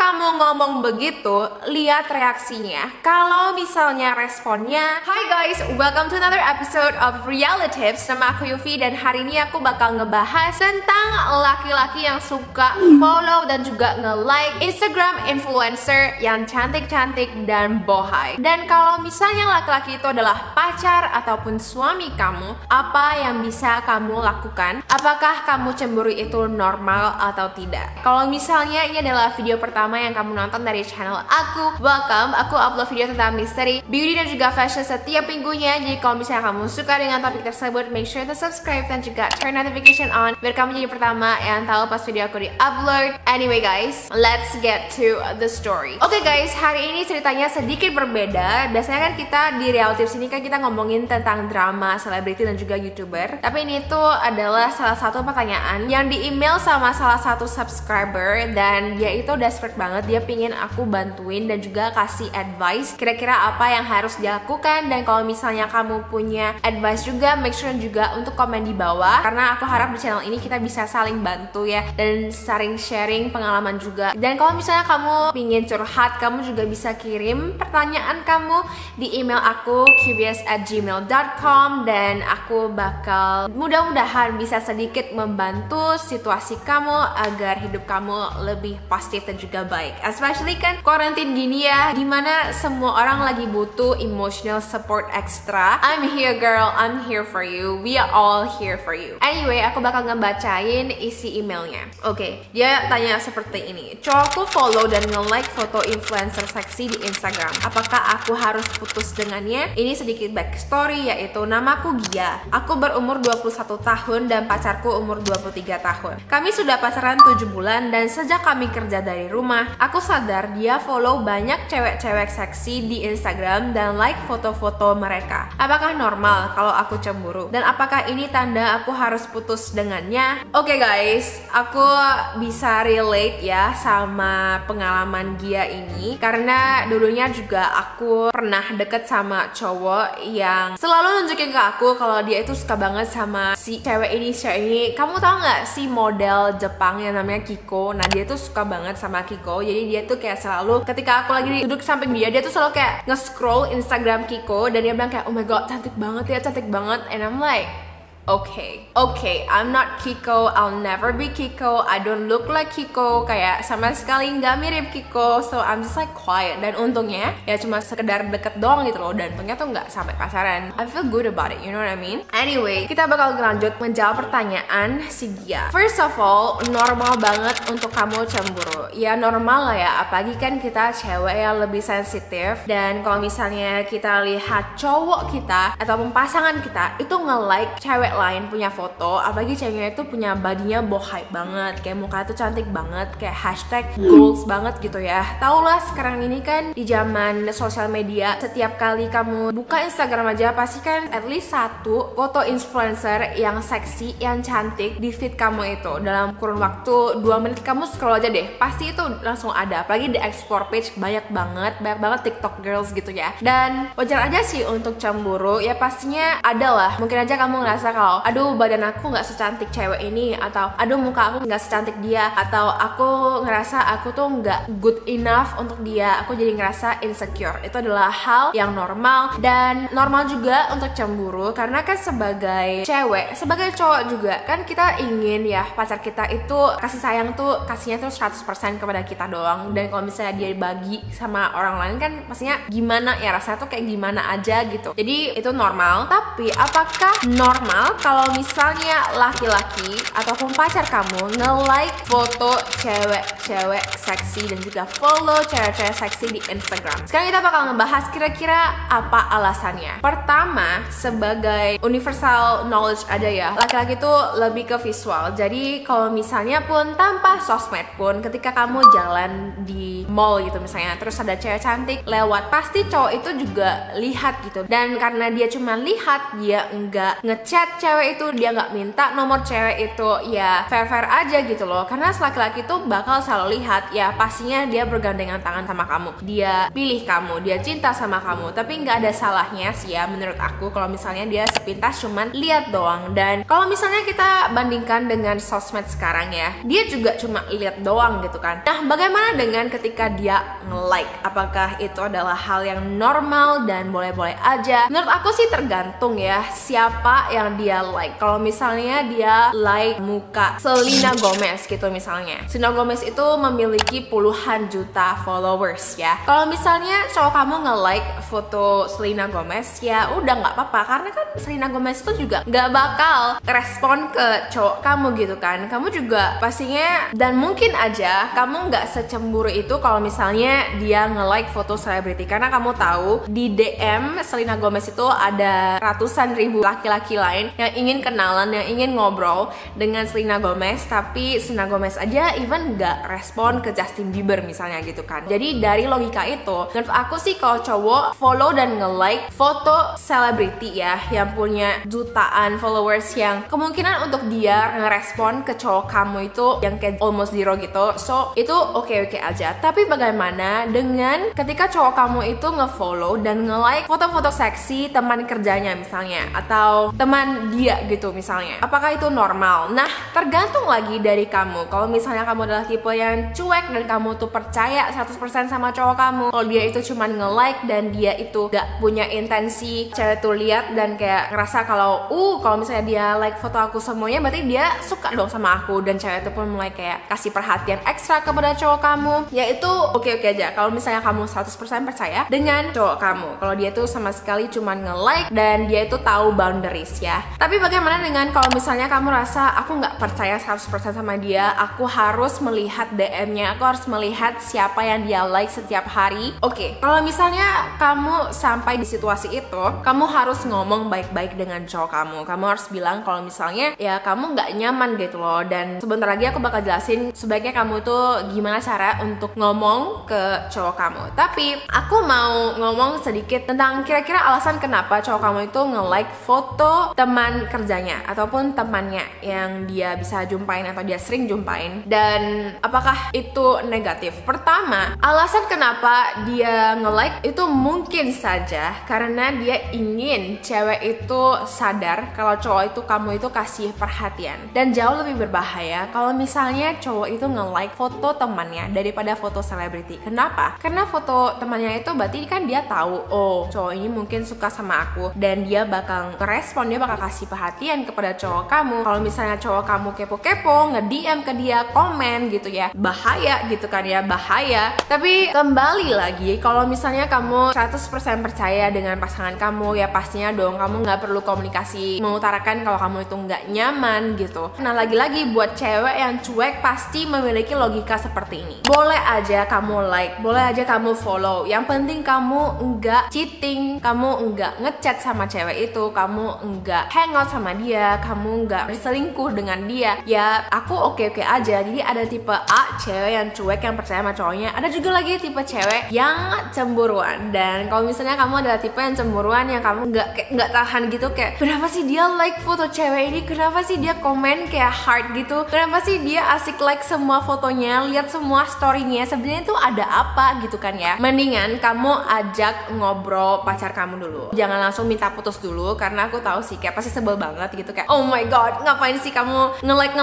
kamu ngomong begitu, lihat reaksinya. Kalau misalnya responnya, "Hi guys, welcome to another episode of Relatives." Nama aku Yufi dan hari ini aku bakal ngebahas tentang laki-laki yang suka follow dan juga nge-like Instagram influencer yang cantik-cantik dan bohai. Dan kalau misalnya laki-laki itu adalah pacar ataupun suami kamu, apa yang bisa kamu lakukan? Apakah kamu cemburu itu normal atau tidak? Kalau misalnya ini adalah video pertama yang kamu nonton dari channel aku, welcome. Aku upload video tentang misteri, beauty dan juga fashion setiap minggunya. Jadi kalau misalnya kamu suka dengan topik tersebut, make sure to subscribe dan juga turn notification on biar kamu jadi pertama yang tahu pas video aku di-upload. Anyway guys, let's get to the story. Oke guys, hari ini ceritanya sedikit berbeda. Biasanya kan kita di Relatives ini kan kita ngomongin tentang drama, selebriti dan juga YouTuber. Tapi ini tuh adalah salah satu pertanyaan yang di-email sama salah satu subscriber, dan dia itu desperate banget. Dia pingin aku bantuin dan juga kasih advice kira-kira apa yang harus dilakukan. Dan kalau misalnya kamu punya advice juga, make sure juga untuk komen di bawah, karena aku harap di channel ini kita bisa saling bantu ya, dan saling sharing pengalaman juga. Dan kalau misalnya kamu pingin curhat, kamu juga bisa kirim pertanyaan kamu di email aku curious@gmail.com, dan aku bakal mudah-mudahan bisa sedikit membantu situasi kamu agar hidup kamu lebih positif dan juga baik. Especially kan quarantine gini ya, dimana semua orang lagi butuh emotional support extra. I'm here girl, I'm here for you, we are all here for you. Anyway, aku bakal ngebacain isi emailnya. Oke, dia tanya seperti ini. Cowokku follow dan nge-like foto influencer seksi di Instagram. Apakah aku harus putus dengannya? Ini sedikit backstory, yaitu namaku Gia. Aku berumur 21 tahun dan pacarku umur 23 tahun. Kami sudah pacaran 7 bulan dan sejak kami kerja dari rumah, aku sadar dia follow banyak cewek-cewek seksi di Instagram dan like foto-foto mereka. Apakah normal kalau aku cemburu? Dan apakah ini tanda aku harus putus dengannya? Oke guys, aku bisa relate ya sama pengalaman Gia ini, karena dulunya juga aku pernah deket sama cowok yang selalu nunjukin ke aku kalau dia itu suka banget sama si cewek ini. Kamu tahu nggak si model Jepang yang namanya Kiko? Nah, dia tuh suka banget sama Kiko. Jadi dia tuh kayak selalu ketika aku lagi duduk samping dia tuh selalu kayak nge-scroll Instagram Kiko, dan dia bilang kayak, "Oh my god, cantik banget ya, cantik banget." And I'm like, Okay, I'm not Kiko, I'll never be Kiko, I don't look like Kiko, kayak sama sekali nggak mirip Kiko, so I'm just like quiet. Dan untungnya ya cuma sekedar deket doang gitu loh, dan untungnya tuh nggak sampai pacaran. I feel good about it, you know what I mean? Anyway, kita bakal lanjut menjawab pertanyaan si Gia. First of all, normal banget untuk kamu cemburu. Ya normal lah ya, apalagi kan kita cewek yang lebih sensitif. Dan kalau misalnya kita lihat cowok kita ataupun pasangan kita itu nge-like cewek lain punya foto, apalagi ceweknya itu punya badinya bohai banget, kayak muka tuh cantik banget, kayak hashtag goals banget gitu ya. Tau lah sekarang ini kan di zaman sosial media, setiap kali kamu buka Instagram aja pasti kan at least satu foto influencer yang seksi, yang cantik di feed kamu itu. Dalam kurun waktu 2 menit kamu scroll aja deh, pasti itu langsung ada. Apalagi di explore page banyak banget TikTok girls gitu ya. Dan wajar aja sih untuk cemburu, ya pastinya ada lah. Mungkin aja kamu ngerasa kalau aduh badan aku nggak secantik cewek ini, atau aduh muka aku nggak secantik dia, atau aku ngerasa aku tuh nggak good enough untuk dia, aku jadi ngerasa insecure. Itu adalah hal yang normal, dan normal juga untuk cemburu, karena kan sebagai cewek, sebagai cowok juga kan kita ingin ya pacar kita itu kasih sayang tuh kasihnya tuh 100% kepada kita doang. Dan kalau misalnya dia bagi sama orang lain kan pastinya gimana ya, rasanya tuh kayak gimana aja gitu. Jadi itu normal. Tapi apakah normal kalau misalnya laki-laki ataupun pacar kamu nge-like foto cewek-cewek seksi dan juga follow cewek-cewek seksi di Instagram? Sekarang kita bakal ngebahas kira-kira apa alasannya. Pertama, sebagai universal knowledge aja ya, laki-laki tuh lebih ke visual. Jadi kalau misalnya pun tanpa sosmed pun, ketika kamu jalan di mall gitu misalnya, terus ada cewek cantik lewat, pasti cowok itu juga lihat gitu. Dan karena dia cuma lihat, dia enggak ngechat cewek itu dia nggak minta nomor cewek itu, ya fair-fair aja gitu loh. Karena laki-laki tuh bakal selalu lihat, ya pastinya dia bergandengan tangan sama kamu, dia pilih kamu, dia cinta sama kamu. Tapi nggak ada salahnya sih ya menurut aku kalau misalnya dia sepintas cuman lihat doang. Dan kalau misalnya kita bandingkan dengan sosmed sekarang ya, dia juga cuma lihat doang gitu kan. Nah, bagaimana dengan ketika dia nge-like? Apakah itu adalah hal yang normal dan boleh-boleh aja? Menurut aku sih tergantung ya siapa yang dia like. Kalau misalnya dia like muka Selena Gomez gitu misalnya, Selena Gomez itu memiliki puluhan juta followers ya. Kalau misalnya cowok kamu nge-like foto Selena Gomez, ya udah nggak apa-apa, karena kan Selena Gomez itu juga nggak bakal respon ke cowok kamu gitu kan. Kamu juga pastinya, dan mungkin aja kamu nggak secemburu itu kalau misalnya dia nge-like foto selebriti, karena kamu tahu di DM Selena Gomez itu ada ratusan ribu laki-laki lain yang ingin kenalan, yang ingin ngobrol dengan Selena Gomez, tapi Selena Gomez aja even nggak respon ke Justin Bieber misalnya gitu kan. Jadi dari logika itu, menurut aku sih kalau cowok follow dan nge-like foto selebriti ya yang punya jutaan followers, yang kemungkinan untuk dia ngerespon ke cowok kamu itu yang kayak almost zero gitu, so itu oke-oke aja. Tapi bagaimana dengan ketika cowok kamu itu nge-follow dan nge-like foto-foto seksi teman kerjanya misalnya, atau teman dia gitu misalnya? Apakah itu normal? Nah, tergantung lagi dari kamu. Kalau misalnya kamu adalah tipe yang cuek dan kamu tuh percaya 100% sama cowok kamu, kalau dia itu cuma nge-like dan dia itu gak punya intensi cewek tuh lihat dan kayak ngerasa kalau misalnya dia like foto aku semuanya berarti dia suka dong sama aku, dan cewek itu pun mulai kayak kasih perhatian ekstra kepada cowok kamu, ya itu oke-oke aja. Kalau misalnya kamu 100% percaya dengan cowok kamu, kalau dia tuh sama sekali cuma nge-like dan dia itu tahu boundaries ya. Tapi bagaimana dengan kalau misalnya kamu rasa aku nggak percaya 100% sama dia, aku harus melihat DM-nya, aku harus melihat siapa yang dia like setiap hari. Oke, kalau misalnya kamu sampai di situasi itu, kamu harus ngomong baik-baik dengan cowok kamu. Kamu harus bilang kalau misalnya ya kamu nggak nyaman gitu loh, dan sebentar lagi aku bakal jelasin sebaiknya kamu itu gimana cara untuk ngomong ke cowok kamu. Tapi aku mau ngomong sedikit tentang kira-kira alasan kenapa cowok kamu itu nge-like foto teman kerjanya ataupun temannya yang dia bisa jumpain atau dia sering jumpain, dan apakah itu negatif. Pertama, alasan kenapa dia nge-like itu mungkin saja karena dia ingin cewek itu sadar kalau cowok itu kamu itu kasih perhatian. Dan jauh lebih berbahaya kalau misalnya cowok itu nge-like foto temannya daripada foto selebriti. Kenapa? Karena foto temannya itu berarti kan dia tahu, oh cowok ini mungkin suka sama aku, dan dia bakal ngerespon, dia bakal kasih perhatian kepada cowok kamu. Kalau misalnya cowok kamu kepo-kepo, nge-DM ke dia, komen gitu ya, bahaya gitu kan ya, bahaya. Tapi kembali lagi, kalau misalnya kamu 100% percaya dengan pasangan kamu, ya pastinya dong kamu nggak perlu komunikasi mengutarakan kalau kamu itu nggak nyaman gitu. Nah, lagi-lagi buat cewek yang cuek pasti memiliki logika seperti ini. Boleh aja kamu like, boleh aja kamu follow, yang penting kamu nggak cheating, kamu nggak ngechat sama cewek itu, kamu nggak hangout sama dia, kamu nggak berselingkuh dengan dia, ya aku oke-oke aja. Jadi ada tipe A, cewek yang cuek yang percaya sama cowoknya, ada juga lagi tipe cewek yang cemburuan. Dan kalau misalnya kamu adalah tipe yang cemburuan, yang kamu nggak tahan gitu, kayak kenapa sih dia like foto cewek ini, kenapa sih dia komen kayak heart gitu, kenapa sih dia asik like semua fotonya, lihat semua storynya, sebenarnya itu ada apa gitu kan ya. Mendingan kamu ajak ngobrol pacar kamu dulu, jangan langsung minta putus dulu, karena aku tahu sih kayak pasti sebel banget gitu, kayak oh my god ngapain sih kamu nge-like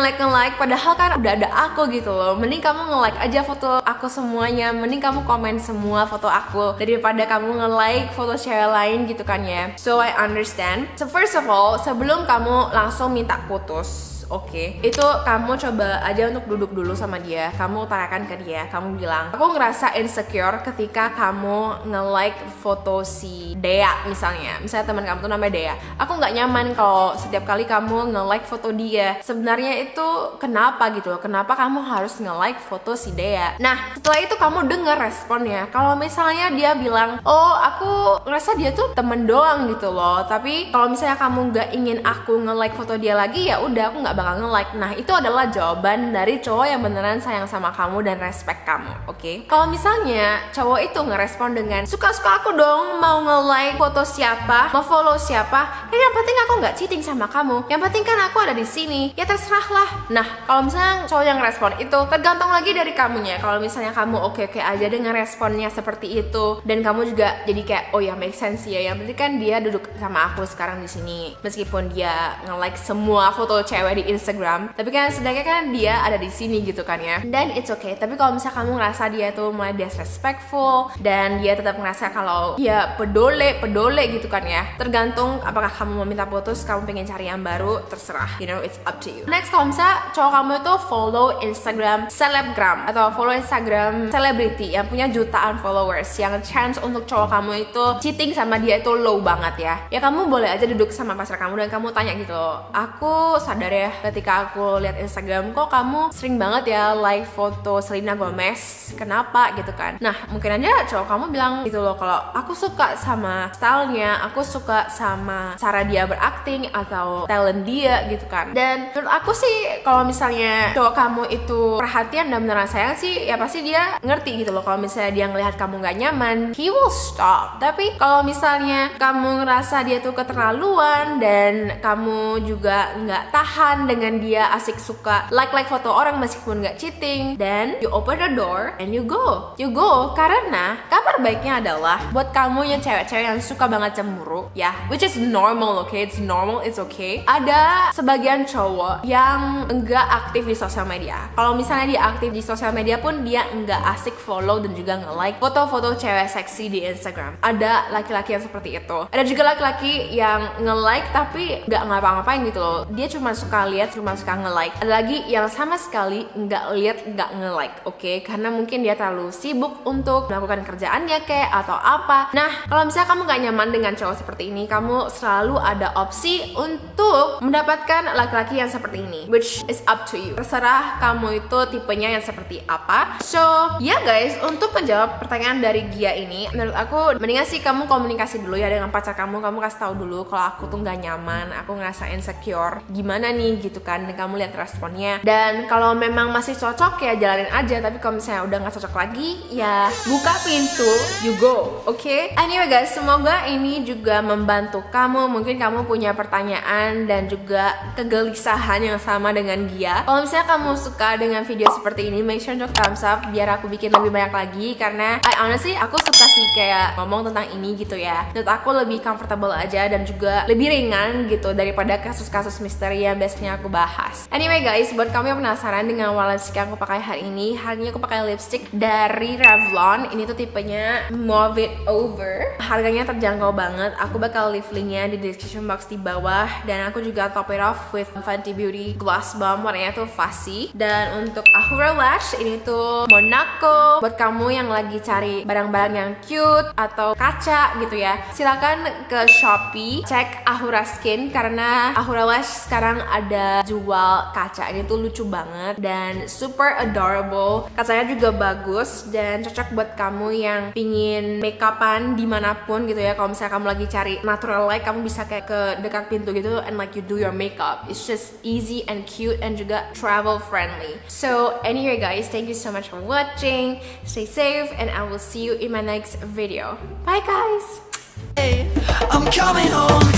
padahal kan udah ada aku gitu loh. Mending kamu nge-like aja foto aku semuanya, mending kamu komen semua foto aku daripada kamu nge-like foto cewek lain gitu kan ya. So I understand. So first of all, sebelum kamu langsung minta putus, oke, itu kamu coba aja untuk duduk dulu sama dia, kamu utarakan ke dia, kamu bilang aku ngerasa insecure ketika kamu nge-like foto si Dea misalnya teman kamu tuh namanya Dea, aku nggak nyaman kalau setiap kali kamu nge-like foto dia. Sebenarnya itu kenapa gitu loh, kenapa kamu harus nge-like foto si Dea? Nah, setelah itu kamu denger responnya. Kalau misalnya dia bilang, oh aku ngerasa dia tuh temen doang gitu loh, tapi kalau misalnya kamu nggak ingin aku nge-like foto dia lagi, ya udah aku nggak nggak bakal nge-like. Nah, itu adalah jawaban dari cowok yang beneran sayang sama kamu dan respect kamu, oke? Kalau misalnya cowok itu ngerespon dengan suka-suka aku dong, mau nge-like foto siapa, mau follow siapa, yang penting aku nggak cheating sama kamu, yang penting kan aku ada di sini, ya terserah lah. Nah, kalau misalnya cowok yang respon itu tergantung lagi dari kamunya. Kalau misalnya kamu oke-oke aja dengan responnya seperti itu, dan kamu juga jadi kayak oh ya make sense ya, yang penting kan dia duduk sama aku sekarang di sini, meskipun dia nge-like semua foto cewek di Instagram, tapi kan setidaknya kan dia ada di sini gitu kan ya, dan it's okay. Tapi kalau misalnya kamu ngerasa dia tuh mulai disrespectful dan dia tetap ngerasa kalau ya pedole gitu kan ya, tergantung apakah kamu mau minta putus, kamu pengen cari yang baru, terserah, you know, it's up to you. Next, kalau misalnya cowok kamu itu follow Instagram selebgram atau follow Instagram celebrity yang punya jutaan followers, yang chance untuk cowok kamu itu cheating sama dia itu low banget ya kamu boleh aja duduk sama pacar kamu dan kamu tanya gitu loh, aku sadar ya ketika aku lihat Instagram kok kamu sering banget ya like foto Selena Gomez, kenapa gitu kan. Nah, mungkin aja cowok kamu bilang gitu loh, kalau aku suka sama stylenya, aku suka sama cara dia berakting atau talent dia gitu kan. Dan menurut aku sih kalau misalnya cowok kamu itu perhatian dan beneran sayang sih, ya pasti dia ngerti gitu loh kalau misalnya dia ngelihat kamu gak nyaman, he will stop. Tapi kalau misalnya kamu ngerasa dia tuh keterlaluan dan kamu juga nggak tahan dengan dia asik suka like foto orang meskipun nggak cheating, then you open the door and you go. Karena kabar baiknya adalah buat kamu yang cewek-cewek yang suka banget cemburu ya, which is normal, okay, it's normal, it's okay. Ada sebagian cowok yang enggak aktif di sosial media. Kalau misalnya dia aktif di sosial media pun dia enggak asik follow dan juga nge-like foto-foto cewek seksi di Instagram. Ada laki-laki yang seperti itu. Ada juga laki-laki yang nge-like tapi nggak ngapa-ngapain gitu loh. Dia cuma suka lihat, cuma suka nge-like. Ada lagi yang sama sekali nggak lihat, nggak nge-like, oke? Karena mungkin dia terlalu sibuk untuk melakukan kerjaannya kayak atau apa. Nah, kalau misalnya kamu nggak nyaman dengan cowok seperti ini, kamu selalu ada opsi untuk mendapatkan laki-laki yang seperti ini, which is up to you. Terserah kamu itu tipenya yang seperti apa. So, ya guys, untuk menjawab pertanyaan dari Gia ini, menurut aku mendingan sih kamu komunikasi dulu ya dengan pacar kamu kasih tahu dulu kalau aku tuh nggak nyaman, aku ngerasa insecure, gimana nih gitu kan, dan kamu lihat responnya. Dan kalau memang masih cocok ya jalanin aja, tapi kalau misalnya udah nggak cocok lagi ya buka pintu, you go, okay? Anyway guys, semoga ini juga membantu kamu. Mungkin kamu punya pertanyaan dan juga kegelisahan yang sama dengan Gia. Kalau misalnya kamu suka dengan video seperti ini, make sure untuk thumbs up biar aku bikin lebih banyak lagi, karena honestly aku suka sih kayak ngomong tentang ini gitu ya. Menurut aku lebih comfortable aja dan juga lebih ringan gitu daripada kasus-kasus misteri yang biasanya aku bahas. Anyway guys, buat kamu yang penasaran dengan warna lipstick yang aku pakai hari ini aku pakai lipstick dari Revlon. Ini tuh tipenya Mauve It Over. Harganya terjangkau banget. Aku bakal leave linknya di description box di bawah, dan aku juga top it off with Fenty Beauty Gloss Bomb, warnanya tuh Fussy. Dan untuk Ahura Lash, ini tuh Monaco. Buat kamu yang lagi cari barang-barang yang cute atau kaca gitu ya, silakan ke Shopee, cek Ahura Skin, karena Ahura Lash sekarang ada jual kaca. Ini tuh lucu banget dan super adorable. Kacanya juga bagus dan cocok buat kamu yang pingin makeupan dimanapun gitu ya. Kalau misalnya kamu lagi cari natural light, kamu bisa kayak ke dekat pintu gitu and like you do your makeup. It's just easy and cute and juga travel friendly. So anyway guys, thank you so much for watching. Stay safe and I will see you in my next video. Bye guys! I'm coming home.